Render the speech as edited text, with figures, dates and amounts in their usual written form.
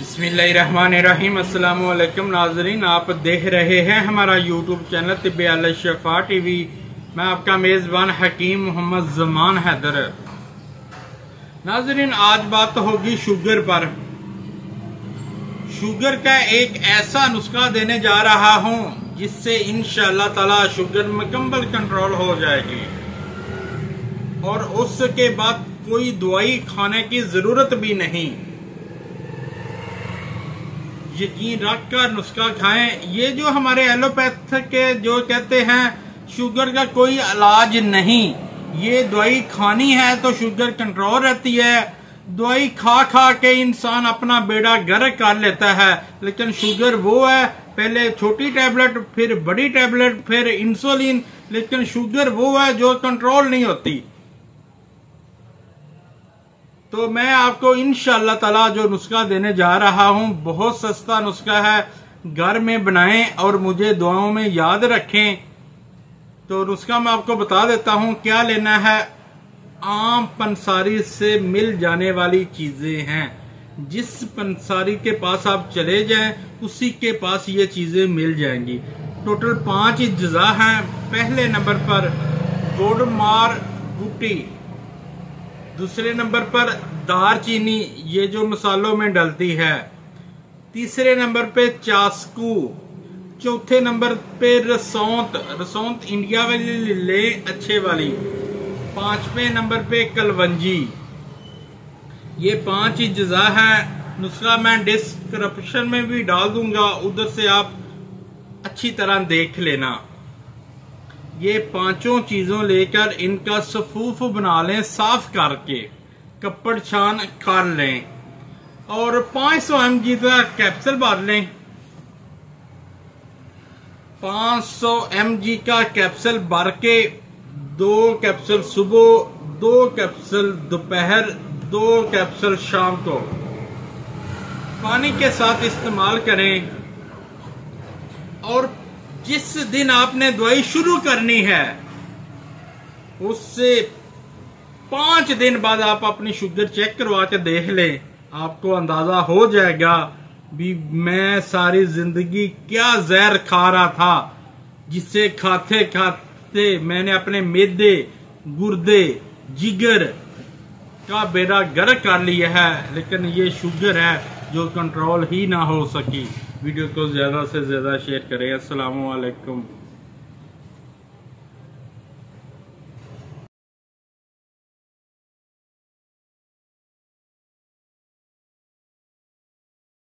बिस्मिल्लाहिर्रहमानिर्रहीम। अस्सलाम वालेकुम नाजरीन, आप देख रहे हैं हमारा यूट्यूब चैनल तिब्बे अल शफा टीवी। मैं आपका मेज़बान हकीम मोहम्मद ज़मान हैदर। नाजरीन, आज बात होगी शुगर पर। शुगर का एक ऐसा नुस्खा देने जा रहा हूं जिससे इंशाअल्लाह ताला शुगर मुकम्मल कंट्रोल हो जाएगी और उसके बाद कोई दवाई खाने की जरूरत भी नहीं। यकीन रखकर नुस्खा खाएं। ये जो हमारे एलोपैथ के जो कहते हैं शुगर का कोई इलाज नहीं, ये दवाई खानी है तो शुगर कंट्रोल रहती है। दवाई खा खा के इंसान अपना बेड़ा गर्क कर लेता है, लेकिन शुगर वो है, पहले छोटी टैबलेट, फिर बड़ी टैबलेट, फिर इंसुलिन, लेकिन शुगर वो है जो कंट्रोल नहीं होती। तो मैं आपको इंशाअल्लाह ताला जो नुस्खा देने जा रहा हूं बहुत सस्ता नुस्खा है, घर में बनाएं और मुझे दुआओं में याद रखें। तो नुस्खा मैं आपको बता देता हूं क्या लेना है। आम पंसारी से मिल जाने वाली चीजें हैं। जिस पंसारी के पास आप चले जाएं उसी के पास ये चीजें मिल जाएंगी। टोटल 5 अज्जा हैं। पहले नंबर पर गोडमार बूटी, दूसरे नंबर पर दारचीनी, ये जो मसालों में डलती है, तीसरे नंबर पे चास्कू, चौथे नंबर पे रसौंत इंडिया वाली ले अच्छे वाली, 5वें नंबर पे कलवंजी। ये 5 अज्जा है। नुस्खा मैं डिस्क्रिप्शन में भी डाल दूंगा, उधर से आप अच्छी तरह देख लेना। ये 5 चीजों लेकर इनका सफूफ बना लें, साफ करके कपड़ छान कर लें और 500 mg का कैप्सूल भर लें। 500 mg का कैप्सूल भर के 2 कैप्सूल सुबह, 2 कैप्सूल दोपहर, 2 कैप्सूल शाम को पानी के साथ इस्तेमाल करें। और जिस दिन आपने दवाई शुरू करनी है उससे 5 दिन बाद आप अपनी शुगर चेक करवा के देख लें, आपको अंदाजा हो जाएगा भी मैं सारी जिंदगी क्या जहर खा रहा था, जिससे खाते खाते मैंने अपने मैदे, गुर्दे, जिगर का बेड़ा गर्क कर लिया है, लेकिन ये शुगर है जो कंट्रोल ही ना हो सकी। वीडियो को ज्यादा से ज्यादा शेयर करें। अस्सलाम वालेकुम।